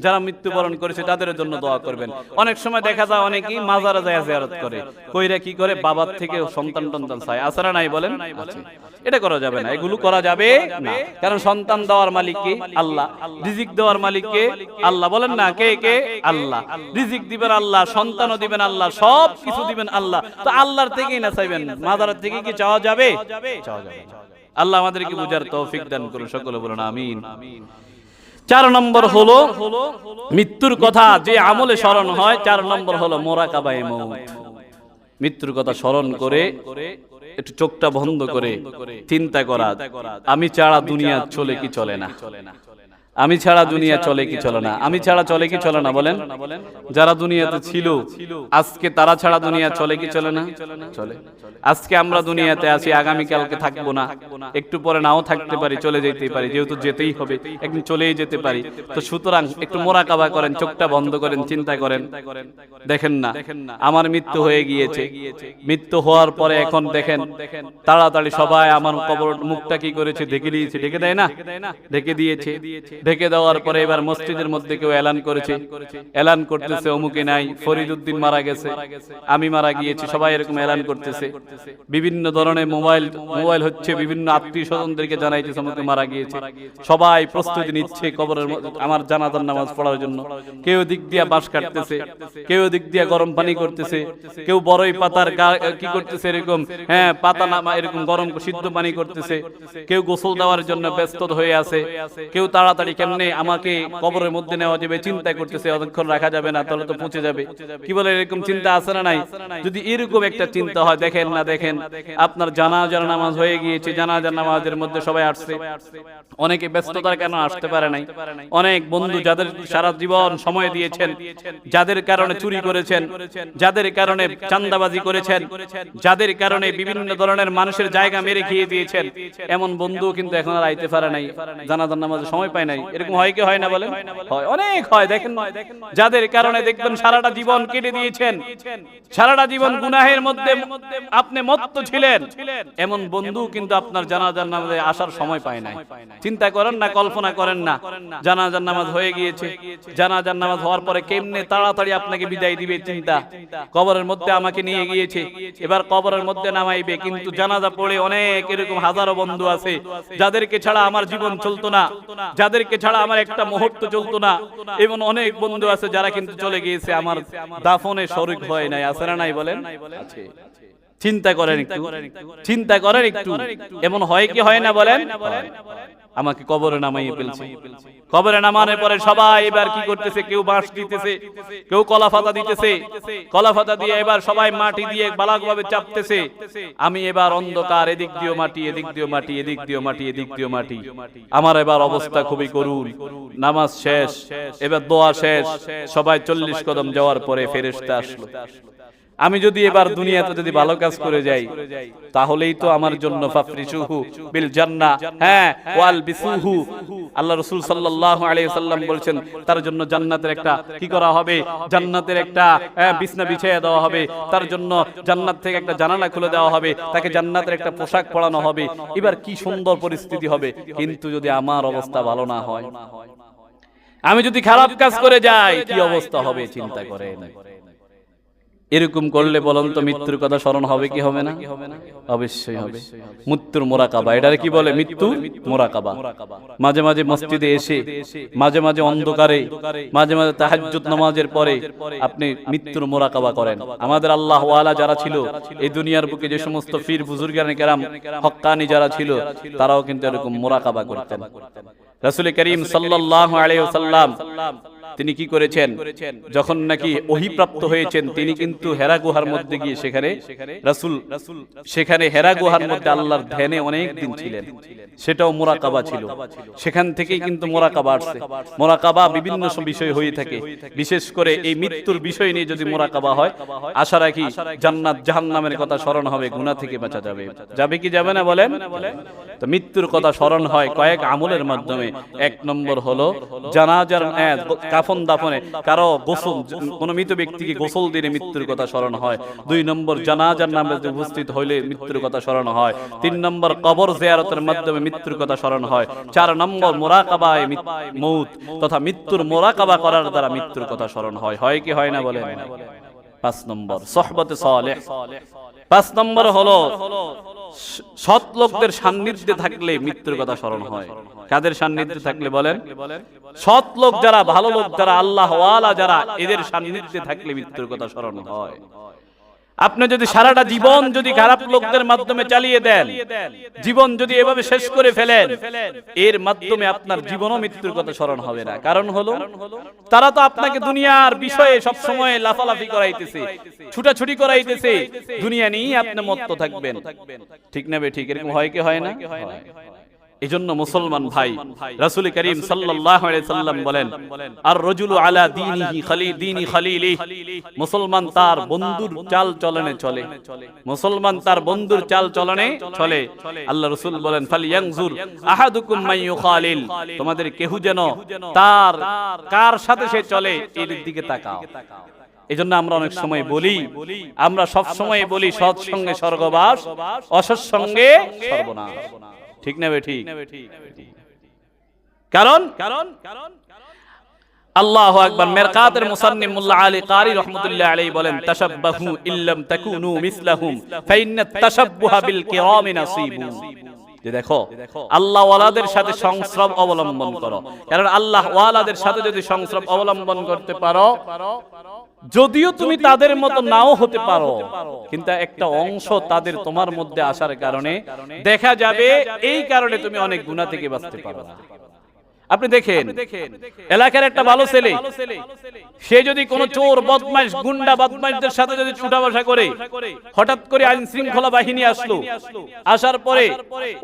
যারা মৃত্যুবরণ করেছে তাদের জন্য দোয়া করবেন। অনেক সময় দেখা যায় অনেকেই মাজারে যায় জিয়ারত করে, কইরা কি করে বাবার থেকে সন্তান টন্তান চায়, আছে না নাই বলেন? আছে। এটা করা যাবে না, এগুলো করা যাবে না। কারণ সন্তান দেওয়ার মালিক কে? আল্লাহ। রিজিক দেওয়ার মালিক কে? আল্লাহ। বলেন না কে কে? আল্লাহ। রিজিক দিবেন আল্লাহ, সন্তানও দিবেন আল্লাহ, সব কিছু দিবেন আল্লাহ। তো আল্লাহর থেকেই না চাইবেন, মাজারের থেকে কি চাওয়া যাবে? চাওয়া যাবে। আল্লাহ আমাদেরকে বুঝার তৌফিক দান করুন, সকলে বলুন আমিন। 4 নম্বর হলো মৃত্যুর কথা যে আমলে স্মরণ হয়, 4 নম্বর হলো মুরাকাবায়ে মউত। মৃত্যুর কথা স্মরণ করে একটু চোখটা বন্ধ করে চিন্তা করা, আমি ছাড়া দুনিয়া চলে কি চলে না, আমি ছাড়া দুনিয়া চলে কি চলে না, আমি ছাড়া চলে কি চলে না বলেন? যারা দুনিয়াতে ছিল আজকে তারা ছাড়া দুনিয়া চলে কি চলে না? চলে। আজকে আমরা দুনিয়াতে আছি, আগামী কালকে থাকবো না, একটু পরে নাও থাকতে পারি, চলে যেতেই পারি, যেহেতু যেতেই হবে, একদিন চলেই যেতে পারি। তো সুতরাং একটু মুরাকাবা করেন, চোখটা বন্ধ করেন, চিন্তা করেন, দেখেন না আমার মৃত্যু হয়ে গিয়েছে, মৃত্যু হওয়ার পরে এখন দেখেন তাড়াতাড়ি সবাই আমার কবর মুখটা কি করেছে ঢেকে দিয়েছে, ঢেকে দেয় না? ঢেকে দিয়েছে। ঢেকে দেওয়ার পরে এবার মসজিদের মধ্যে কেউ এলান করেছে, এলান করতেছে অমুকে নাই, ফরিদউদ্দিন মারা গেছে, আমি মারা গিয়েছি, সবাই এরকম এলান করতেছে। বিভিন্ন ধরনের মোবাইল হচ্ছে, বিভিন্ন আত্মীয় স্বজনদেরকে জানাইতেছে অমুকে মারা গিয়েছে। সবাই প্রস্তুতি নিচ্ছে কবরের আমার জানাজার নামাজ পড়ার জন্য। কেউ দিক দিয়া বাঁশ কাটতেছে, কেউ দিক দিয়া গরম পানি করতেছে, কেউ বড়ই পাতার কি করতেছে এরকম, পাতা নামা এরকম গরম সিদ্ধ পানি করতেছে, কেউ গোসল দেওয়ার জন্য ব্যস্ত হয়ে আছে, কেউ তাড়াতাড়ি কেমনে আমাকে কবরের মধ্যে নেওয়া যাবে চিন্তা করতেছে, অতক্ষণ রাখা যাবে না, তাহলে তো পৌঁছে যাবে। কি বলে এরকম চিন্তা আছে না নাই? যদি এরকম একটা চিন্তা হয়, দেখেন না দেখেন আপনার জানাজার নামাজ হয়ে গিয়েছে, জানাজার নামাজের মধ্যে সবাই আসছে, অনেকে ব্যস্ততার কারণে আসতে পারে নাই, অনেক বন্ধু যাদের সারা জীবন সময় দিয়েছেন, যাদের কারণে চুরি করেছেন, যাদের কারণে চাঁদাবাজি করেছেন, যাদের কারণে বিভিন্ন ধরনের মানুষের জায়গা মেরে খেয়ে দিয়েছেন, এমন বন্ধু কিন্তু এখন আর আইতে পারে নাই, জানাজার নামাজে সময় পায় নাই। এরকম হয় কি হয় না বলেন? হয়, অনেক হয়। দেখেন যাদের কারণে দেখবেন সারাটা জীবন কেটে দিয়েছেন, সারাটা জীবন গুনাহের মধ্যে আপনি মত্ত ছিলেন, এমন বন্ধু কিন্তু আপনার জানাজার নামাজে আসার সময় পায় নাই। চিন্তা করেন না, কল্পনা করেন না, জানাজার নামাজ হয়ে গিয়েছে, জানাজার নামাজ হওয়ার পরে কেমনে তাড়াতাড়ি আপনাকে বিদায় দিবে চিন্তা। কবরের মধ্যে আমাকে নিয়ে গিয়েছে, এবার কবরের মধ্যে নামাইবে, কিন্তু জানাজা পড়ে অনেক এরকম হাজারো বন্ধু আছে যাদেরকে ছাড়া আমার জীবন চলতো না, যাদেরকে ছাড়া আমার একটা মুহূর্ত চলতো না। এমন অনেক বন্ধু আছে যারা কিন্তু চলে গিয়েছে, আমার দাফনে শরীক হয় নাই, আছে না নাই বলেন? আছে। চিন্তা করেন একটু, চিন্তা করেন একটু, এমন হয় কি হয় না বলেন? আমাকে কবরে নামাইয়ে ফেলছে। কবরে নামানোর পরে সবাই এবার কি করতেছে, কেউ বাঁশ দিতেছে, কেউ কলা পাতা দিতেছে, কলা পাতা দিয়ে এবার সবাই মাটি দিয়ে বালাকভাবে চাপতেছে। আমি এবার অন্ধকার, এদিক দিও মাটি, এদিক দিও মাটি, এদিক দিও মাটি, এদিক দিও মাটি। আমার এবার অবস্থা খুবই করুণ। নামাজ শেষ, এবার দোয়া শেষ, সবাই 40 কদম যাওয়ার পরে ফেরেশতা আসলো। আমি যদি এবার দুনিয়াতে যদি ভালো কাজ করে যাই, তাহলেই তো আমার জন্য ফাফরিশুহু বিল জান্নাহ, ওয়াল বিসুহু, আল্লাহ রাসূল সাল্লাল্লাহু আলাইহি সাল্লাম বলেছেন তার জন্য জান্নাতের একটা কি করা হবে, জান্নাতের একটা বিছনা বিছিয়ে দেওয়া হবে, তার জন্য জান্নাত থেকে একটা জানালা খুলে দেওয়া হবে, তাকে জান্নাতের একটা পোশাক পরানো হবে। এবার কি সুন্দর পরিস্থিতি হবে। কিন্তু যদি আমার অবস্থা ভালো না হয়, আমি যদি খারাপ কাজ করে যাই, কি অবস্থা হবে চিন্তা করেন। এরকম করলে বলুন তো মৃত্যুর কথা স্মরণ হবে কি হবে না? অবশ্যই হবে। মৃত্যুর মোরাকাবা, এটারে কি বলে? মৃত্যুর মোরাকাবা। মাঝে মাঝে মসজিদে এসে, মাঝে মাঝে অন্ধকারে, মাঝে মাঝে তাহাজ্জুদ নামাজের পরে আপনি মৃত্যুর মোরাকাবা করেন। আমাদের আল্লাহ ওয়ালা যারা ছিল এই দুনিয়ার বুকে, যে সমস্ত পীর বুজুর্গানে কেরাম হক্কানি যারা ছিল, তারাও কিন্তু এরকম মোরাকাবা করতেন। রাসূল করিম সাল্লাল্লাহু আলাইহি ওয়াসাল্লাম তিনি কি করেছেন? যখন নাকি ওহীপ্রাপ্ত হয়েছেন, তিনি কিন্তু হেরা গুহার মধ্যে গিয়ে সেখানে হেরা গুহার মধ্যে আল্লাহর ধ্যানে অনেক দিন ছিলেন। সেটাও মোরাকাবা ছিল। সেখান থেকেই কিন্তু মোরাকাবা আসছে। মোরাকাবা বিভিন্ন বিষয় হয়ে থাকে, বিশেষ করে এই মৃত্যুর বিষয় নিয়ে যদি মোরাকাবা হয়, আশা রাখি জান্নাত জাহান্নামের কথা স্মরণ হবে, গুনাহ থেকে বাঁচা যাবে। যাবে কি যাবে না বলেন? তো মৃত্যুর কথা স্মরণ হয় কয়েক আমলের মাধ্যমে। এক নম্বর হলো জানাজার কাফন দাফনে, কারো গোসল, কোন মৃত ব্যক্তিকে গোসল দিলে মৃত্যুর কথা স্মরণ হয়। 2 নম্বর জানাজার নামে উপস্থিত হইলে মৃত্যুর কথা স্মরণ হয়। 3 নম্বর কবর জিয়ারতের মাধ্যমে মৃত্যুর কথা স্মরণ হয়। 4 নম্বর মুরাকাবায়ে মউত তথা মৃত্যুর মুরাকাবা করার দ্বারা মৃত্যুর কথা স্মরণ হয়। হয় কি হয় না বলেন? 5 নম্বর সুহবতে সালেহ। 5 নম্বর হলো সৎ লোকদের সান্নিধ্যে থাকলে মৃত্যুর কথা স্মরণ হয়। কাদের সান্নিধ্যে থাকলে বলেন? সৎ লোক যারা, ভালো লোক যারা, আল্লাহ ওয়ালা যারা, এদের সান্নিধ্যে থাকলে মৃত্যুর কথা স্মরণ হয়। আপনি যদি সারাটা জীবন যদি খারাপ লোকদের মাধ্যমে চালিয়ে দেন, জীবন যদি এভাবে শেষ করে ফেলেন, এর মাধ্যমে আপনার জীবনও মৃত্যুর কথা স্মরণ হবে না। কারণ হলো তারা তো আপনাকে দুনিয়ার বিষয়ে সব সময় লাফালাফি করাইতেছে, ছুটাছুটি করাইতেছে, দুনিয়া নিয়ে আপনি মত্ত থাকবেন। ঠিক না বে ঠিক? এরকম হয় কি হয় না? এজন্য মুসলমান ভাই, রাসূল করিম সাল্লাল্লাহু আলাইহি সাল্লাম বলেন, আর রাজুলু আলা দীনি খালিলিহি, মুসলমান তার বন্ধুর চাল চলনে চলে। মুসলমান তার বন্ধুর চাল চলনে চলে। আল্লাহ রাসূল বলেন, ফালইয়ানজুর আহাদুকুম মান ইউখালিল, তোমাদের কেহ যেন তার কার সাথে সে চলে এর দিকে তাকাও। এজন্য আমরা অনেক সময় বলি, আমরা সব সময় বলি, সৎ সঙ্গে স্বর্গবাস, অসৎ সঙ্গে সর্বনাশ। ঠিক না বে ঠিক? কারণ আল্লাহু আকবার। মিরকাতের মুসান্নিফ মুল্লা আলী কারি রাহমাতুল্লাহ আলাইহি বলেন, তাশাব্বাহু ইল্লাম তাকুনু মিসলাহুম ফাইন্নাত তাশাব্বুহা বিল কিরামি নাসিবুন। যে দেখো, আল্লাহ ওয়ালাদের সাথে সংস্রব অবলম্বন করো। কারণ আল্লাহ ওয়ালাদের সাথে যদি সংস্রব অবলম্বন করতে পারো, যদিও তুমি তাদের মতো নাও হতে পারো, কিন্তু একটা অংশ তাদের তোমার মধ্যে আসার কারণে দেখা যাবে, এই কারণে তুমি অনেক গুনাহ থেকে বাঁচতে পারো না। আপনি দেখেন, এলাকার একটা ভালো ছেলে, সে যদি কোন চোর বদমাইশ গুন্ডা বদমাইশদের সাথে যদি ছুটা বসা করে, হঠাৎ করে আইন শৃঙ্খলা বাহিনী আসলো, আসার পরে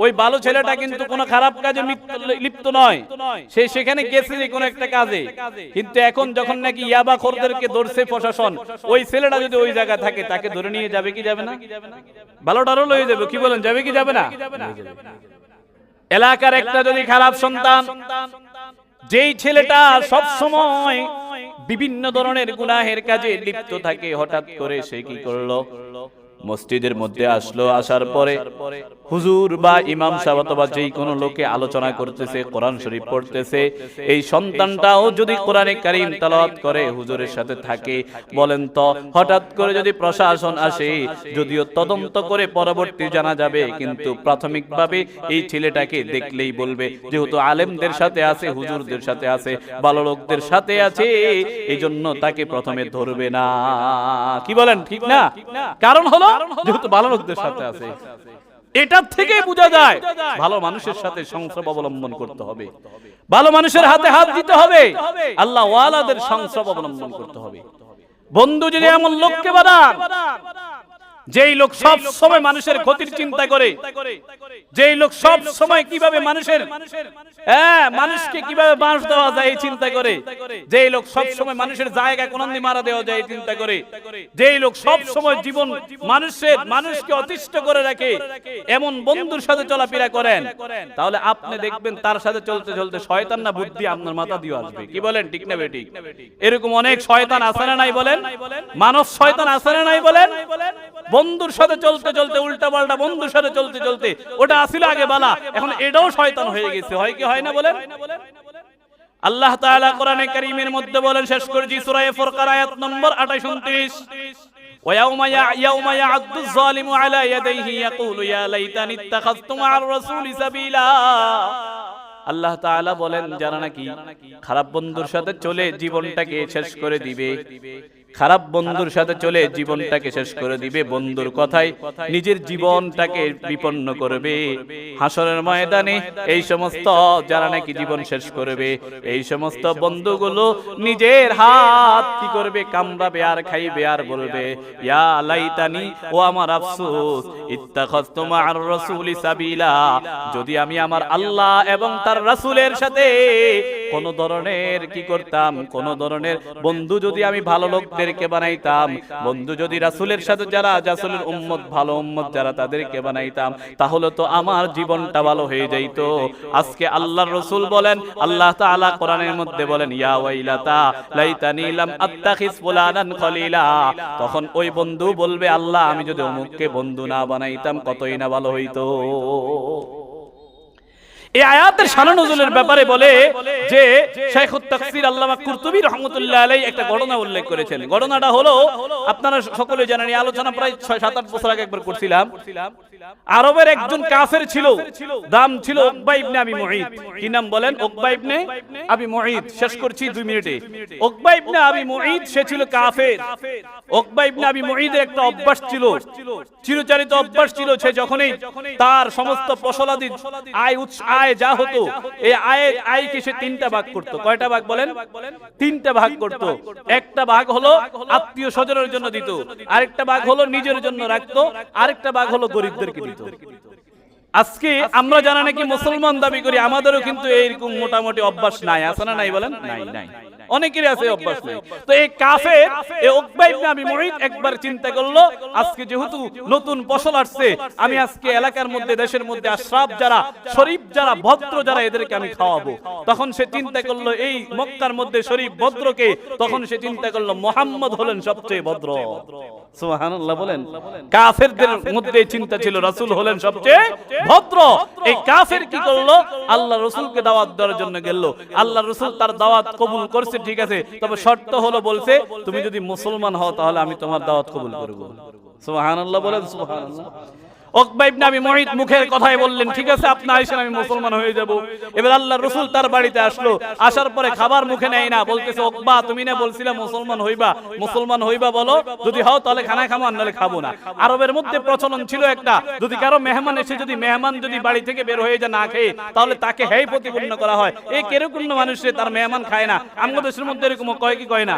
ওই ভালো ছেলেটা কিন্তু কোনো খারাপ কাজে লিপ্ত নয়, সে সেখানে গেছে যে কোনো একটা কাজে, কিন্তু এখন যখন নাকি ইয়াবাখোরদেরকে ধরছে প্রশাসন, ওই ছেলেটা যদি ওই জায়গায় থাকে, তাকে ধরে নিয়ে যাবে কি যাবে না? ভালোটারও লয়ে যাবে, কি বলেন, যাবে কি যাবে না? এলাকার একটা যদি খারাপ সন্তান, যেই ছেলেটা সব সময় বিভিন্ন ধরনের গুনাহের কাজে লিপ্ত থাকে, হঠাৎ করে সে কি করলো? মসজিদের মধ্যে আসলো, আসার পরে হুজুর বা ইমাম সাহেব অথবা যেই কোনো লোকে আলোচনা করতেছে, কোরআন শরীফ পড়তেছে, এই সন্তানটাও যদি কোরআনে কারীম তেলাওয়াত করে, হুজুরের সাথে থাকে, বলেন তো হঠাৎ করে যদি প্রশাসন আসে, যদিও তদন্ত করে পরবর্তী জানা যাবে, কিন্তু প্রাথমিকভাবে এই ছেলেটাকে দেখলেই বলবে, যেহেতু আলেমদের সাথে আছে, হুজুরদের সাথে আছে, ভালো লোকদের সাথে আছে, এই জন্য তাকে প্রথমে ধরবে না। কি বলেন, ঠিক না? কারণ হলো যেহেতু ভালো লোকদের সাথে আছে। এটা থেকে বোঝা যায় ভালো মানুষের সাথে সংস্রব অবলম্বন করতে হবে, ভালো মানুষের হাতে হাত দিতে হবে, আল্লাহ ওয়ালাদের সংস্রব অবলম্বন করতে হবে। বন্ধু যদি এমন লোককে বানান, যেই লোক সব সময় মানুষের ক্ষতির চিন্তা করে, যেই লোক সব সময় কিভাবে মানুষকে কিভাবে বাঁশ দেওয়া যায় এই চিন্তা করে, যেই লোক সব সময় মানুষের জায়গা কোনন্দি মারা দেওয়া যায় এই চিন্তা করে, যেই লোক সব সময় জীবন মানুষকে অতিষ্ঠ করে রাখে, এমন বন্ধুর সাথে চলাফেরা করেন, তাহলে আপনি দেখবেন তার সাথে চলতে চলতে শয়তান না বুদ্ধি আপনার মাথা দিয়ে আসবে। কি বলেন, ঠিক না বেঠিক? এরকম অনেক শয়তান আছে না নাই বলেন? মানব শয়তান আছে না নাই বলেন? বন্ধুর সাথে চলতে চলতে উল্টা পাল্টা, বন্ধুর সাথে চলতে চলতে ওটা আসিল আগে বালা, এখন এটাও শয়তান হয়ে গেছে। হয় কি হয় না বলেন? আল্লাহ তাআলা কোরআনে কারীমের মধ্যে বলেন, শেষ করেছি সূরা ফুরকান আয়াত নম্বর 28-29, ويوم يعض الظالم على يديه يقول يا ليتني اتخذت مع الرسول سبيلا। আল্লাহ তাআলা বলেন, যারা নাকি খারাপ বন্ধুর সাথে চলে জীবনটাকে শেষ করে দিবে, খারাপ বন্ধুর সাথে চলে জীবনটাকে শেষ করে দিবে, বন্ধুর কথায় নিজের জীবনটাকে বিপন্ন করবে, হাসরের ময়দানে এই সমস্ত যারা নাকি জীবন শেষ করবে, এই সমস্ত বন্ধুগুলো নিজের হাত কি করবে, কামড়াবে আর খাইবে আর বলবে ইয়া লাইতানি, ও আমার আফসোস, ইত্তাখাযতু মা'আর রাসূলি সাবিলা, যদি আমি আমার আল্লাহ এবং তার রাসূলের সাথে কোন ধরনের কি করতাম, কোন ধরনের বন্ধু যদি আমি ভালো লোকদেরকে বানাইতাম, বন্ধু যদি রাসূলের সাথে যারা রাসূলের উম্মত ভালো উম্মত যারা তাদেরকে বানাইতাম, তাহলে তো আমার জীবনটা ভালো হয়ে যাইত। আজকে আল্লাহর রাসূল বলেন, আল্লাহ তাআলা কোরআনের মধ্যে বলেন ইয়া ওয়াইলাতা লাইতানি লাম আত্তাখিজ ফুলানান খলিলা, তখন ওই বন্ধু বলবে আল্লাহ আমি যদি অমুককে বন্ধু না বানাইতাম কতই না ভালো হইতো। এই আয়াতের শানে নুজুলের ব্যাপারে বলে যে শাইখুত তাফসীর আল্লামা কুরতুবী রাহমাতুল্লাহ আলাইহি একটা ঘটনা উল্লেখ করেছেন। ঘটনাটা হলো, আপনারা সকলে জানেন, এই আলোচনা প্রায় 6-7-8 বছর আগে একবার করছিলাম। আরবের একজন কাফের ছিল, নাম ছিল উকবা ইবনে আবি মুঈত। কি নাম বলেন? উকবা ইবনে আবি মুঈত। শেষ করছি 2 মিনিটে। উকবা ইবনে আবি মুঈত সে ছিল কাফের। উকবা ইবনে আবি মুঈতের একটা অভ্যাস ছিল, চিরচারিত অভ্যাস ছিল, সে যখনই তার সমস্ত ফসলাদি আয় যা হতো, এই আয়কে সে 3টা ভাগ করত। কয়টা ভাগ বলেন? 3টা ভাগ করত। একটা ভাগ হলো আত্মীয় স্বজনের জন্য দিত, আরেকটা ভাগ হলো নিজের জন্য রাখতো, আরেকটা ভাগ হলো গরিবদেরকে দিত। আজকে আমরা জানা নাকি মুসলমান দাবি করি, আমাদেরও কিন্তু এইরকম মোটামুটি অভ্যাস নাই, আছে না নাই বলেন? নাই নাই, অনেকেরই আছে অভ্যাস নেই। তো এই কাফের এই উকবা ইবনে আবি মুঈত একবার চিন্তা করলো, আজকে যেহেতু নতুন ফসল আসছে, আমি আজকে এলাকার মধ্যে দেশের মধ্যে আশরাফ যারা, শরীফ যারা, ভদ্র যারা, এদেরকে আমি খাওয়াবো। তখন সে চিন্তা করলো এই মক্কার মধ্যে শরীফ ভদ্রকে, তখন সে চিন্তা করলো মুহাম্মদ হলেন সবচেয়ে ভদ্র। সুবহানাল্লাহ বলেন। কাফেরদের মধ্যে চিন্তা ছিল রাসূল হলেন সবচেয়ে ভদ্র। এই কাফের কি করলো? আল্লাহ রাসূলকে দাওয়াত দেওয়ার জন্য গেল। আল্লাহ রাসূল তার দাওয়াত কবুল করছে, ঠিক আছে, তবে শর্ত হলো, বলছে তুমি যদি মুসলমান হও তাহলে আমি তোমার দাওয়াত কবুল করব। সুবহানাল্লাহ বলেন। সুবহানাল্লাহ। উকবা ইবনে আবি মুঈত মুখের কথাই বললেন, ঠিক আছে আপনি আইসেন, আমি মুসলমান হয়ে যাব। এবার আল্লাহর রাসূল তার বাড়িতে আসলো, আসার পরে খাবার মুখে নেয় না, বলতেছে উকবা তুমি না বলছিলা মুসলমান হইবা, মুসলমান হইবা বলো, যদি হও তাহলে খানা খাবো, আর নাহলে খাবো না। আরবের মধ্যে প্রচলন ছিল একটা, যদি কারো মেহমান এসে যদি মেহমান যদি বাড়ি থেকে বের হয়ে যায় না খেয়ে, তাহলে তাকে হেয় প্রতিপন্ন করা হয়। এই কেরকম মানুষে তার মেহমান খায় না, আমাদের দেশের মধ্যে এরকম কয় কি কয় না,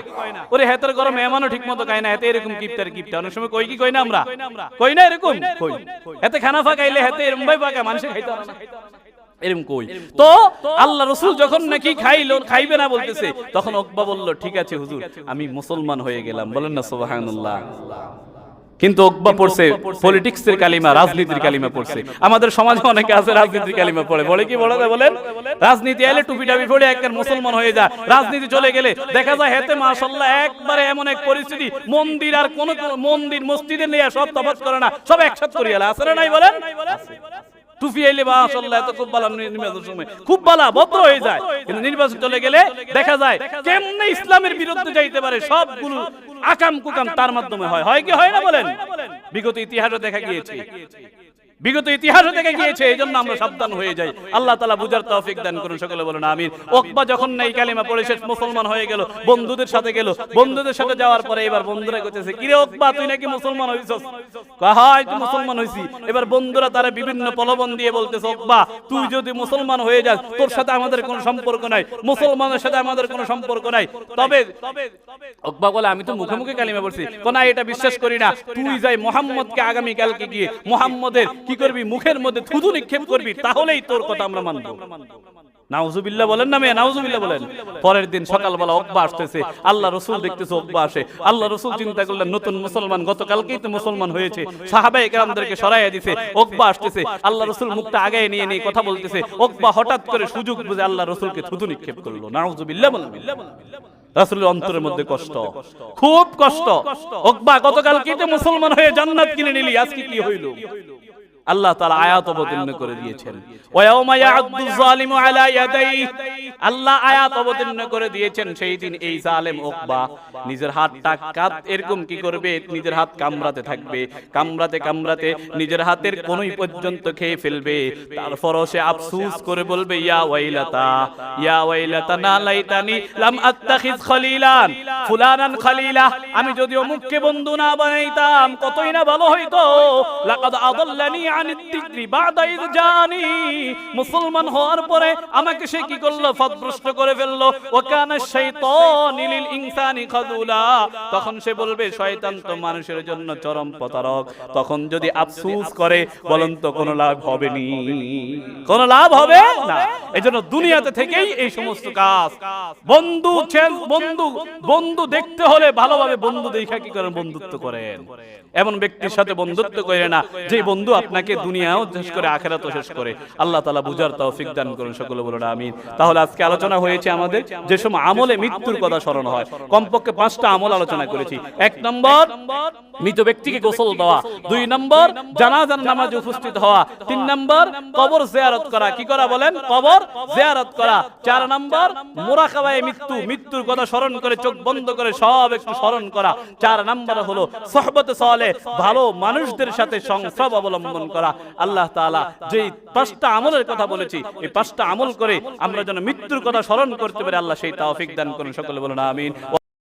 ওরে হেতের ঘরে মেহমানও ঠিক মতো খায় না, এতে এরকম কিপটার কিপটা অনেক সময় কই কি কয় না, আমরা কই না এরকম, কই এতে খানা ফাঁকাইলে হেতে এরকম ভাই পাকা মানুষে খাইতে না, এরকম কই। তো আল্লাহ রাসূল যখন নাকি খাইবে না বলতেছে, তখন উকবা বলল ঠিক আছে হুজুর আমি মুসলমান হয়ে গেলাম। বলেন না সুবহানাল্লাহ। কিন্তু উকবা পড়ছে পলিটিক্সের কালিমা, রাজনীতির কালিমা পড়ছে। আমাদের সমাজে অনেকে আছে রাজনীতির কালিমা পড়ে, বলে কি বলে বলেন, রাজনীতি এলে টুপি টাপি পড়ে একবার মুসলমান হয়ে যায়, রাজনীতি চলে গেলে দেখা যায় হেতে মাশাআল্লাহ একবারে এমন এক পরিস্থিতি, মন্দির আর কোন মন্দির মসজিদে নিয়ে সব তফাৎ করে না, সব একসাথে করে এলা, আছে না নাই বলেন? টুপি আইলে মাশাআল্লাহ এত খুব ভালো, নির্বাচনের সময় খুব ভালো ভদ্র হয়ে যায়, কিন্তু নির্বাচন চলে গেলে দেখা যায় কেমনে ইসলামের বিরুদ্ধে যাইতে পারে, সবগুলো আকাম কুকাম তার মাধ্যমে হয়। হয় কি হয় না বলেন? বিগত ইতিহাসে দেখা গিয়েছে, বিগত ইতিহাসে দেখা গিয়েছে। এই জন্য আমরা সাবধান হয়ে যাই। আল্লাহ তাআলা বুঝার তৌফিক দান করুন, সকলে বলেন আমিন। উকবা যখন নাই কালিমা পড়ে শেষ মুসলমান হয়ে গেল, বন্ধুদের সাথে গেল, বন্ধুদের সাথে যাওয়ার পরে এবার বন্ধুরা কইতেছে কি রে উকবা তুই নাকি মুসলমান হইছস? কয় হয় তুই মুসলমান হইছি। এবার বন্ধুরা তারা বিভিন্ন প্রলোভন দিয়ে বলতেছে উকবা তুই যদি মুসলমান হয়ে যাস তোর সাথে আমাদের কোনো সম্পর্ক নাই, মুসলমানের সাথে আমাদের কোনো সম্পর্ক নাই। তবে উকবা বলে আমি তো মুখে মুখে কালিমা পড়ছি, কোন এটা বিশ্বাস করি না, তুই যাই মুহাম্মদকে আগামী কালকে গিয়ে মুহাম্মদের কি করবি, মুখের মধ্যে থুতু নিক্ষেপ করবি, তাহলেই তোর কথা আমরা মানব। নাউজুবিল্লাহ বলেন না মেয়ে, নাউজুবিল্লাহ বলেন। পরের দিন সকালবেলা উকবা আসতেছে, আল্লাহ রাসূল দেখতেছে উকবা আসে। আল্লাহ রাসূল চিন্তা করলেন নতুন মুসলমান, গতকালকেই তো মুসলমান হয়েছে, সাহাবায়ে কেরামদেরকে সরাইয়া দিয়েছে, উকবা আসতেছে। আল্লাহ রাসূল মুখটা আগায় নিয়ে নিয়ে কথা বলতেছে, উকবা হঠাৎ করে সুযোগ বুঝে আল্লাহ রাসূলকে থুতু নিক্ষেপ করলো। নাউজুবিল্লাহ বলেন। রাসূলের অন্তরের মধ্যে কষ্ট, খুব কষ্ট। উকবা গতকালকেই তো মুসলমান হয়ে জান্নাত কিনে নিলি, আজকে কি হইল? আল্লাহ তাআলা আয়াত অবতীর্ণ করে দিয়েছেন। ওয়ায়াউমা ইয়া'আদ্দু যালিমু আলা ইয়াদাইহি, আল্লাহ আয়াত অবতীর্ণ করে দিয়েছেন সেই দিন এই জালেম উকবা নিজের হাতটা এরকম কি করবে, নিজের হাত কামড়াতে থাকবে, কামড়াতে কামড়াতে নিজের হাতের কোনই পর্যন্ত খেয়ে ফেলবে। তারপরও সে আফসোস করে বলবে ইয়া ওয়াইলাতা না লাইতানি লাম আত্তাখিজ খলিলান ফুলানান খলিলা, আমি যদি অমুককে বন্ধু না বানাইতাম কতই না ভালো হইতো। লাকাদ আদাল্লানি আনিত যিকরি বাদা ইয জানি, মুসলমান হওয়ার পরে আমাকে সে কি করলো, পথভ্রষ্ট করে ফেললো। ওয়া কানা শাইতানু লিল ইনসানি খাযুলা, তখন সে বলবে শয়তান তো মানুষের জন্য চরম প্রতারক। তখন যদি আফসোস করে বলেন তো কোনো লাভ হবে নি, কোনো লাভ হবে না। এজন্য দুনিয়াতে থেকেই এই সমস্ত কাজ, বন্ধু দেখতে হলে ভালোভাবে বন্ধু দেখা কি করেন, বন্ধুত্ব করেন। এমন ব্যক্তির সাথে বন্ধুত্ব করে না যে বন্ধু আপনাকে দুনিয়াও শেষ করে আখিরাতও শেষ করে। আল্লাহ তাআলা বুঝার তৌফিক দান করুন, সকলে বলুন আমিন। তাহলে আজকে আলোচনা হয়েছে আমাদের যে সময় আমলে মৃত্যুর কথা স্মরণ হয়, কমপক্ষে 5টা আমল আলোচনা করেছি। 1 নম্বর মৃত ব্যক্তিকে গোসল দেওয়া, 2 নম্বর জানাজার নামাজে উপস্থিত হওয়া, 3 নম্বর কবর জিয়ারত করা, কি করা বলেন, কবর জিয়ারত করা, 4 নম্বর মুরাকাবায়ে মৃত্যুর কথা স্মরণ করে চোখ বন্ধ করে সব একটু স্মরণ করা, 4 নম্বর হলো সুহবতে সালেহ, ভালো মানুষদের সাথে সংসর্গ অবলম্বন করা। আল্লাহ তাআলা যেই 5টা আমলের কথা বলেছি এই 5টা আমল করে আমরা যেন মৃত্যুর কথা স্মরণ করতে পারি, আল্লাহ সেই তৌফিক দান করুন, সকলে বলুন আমিন।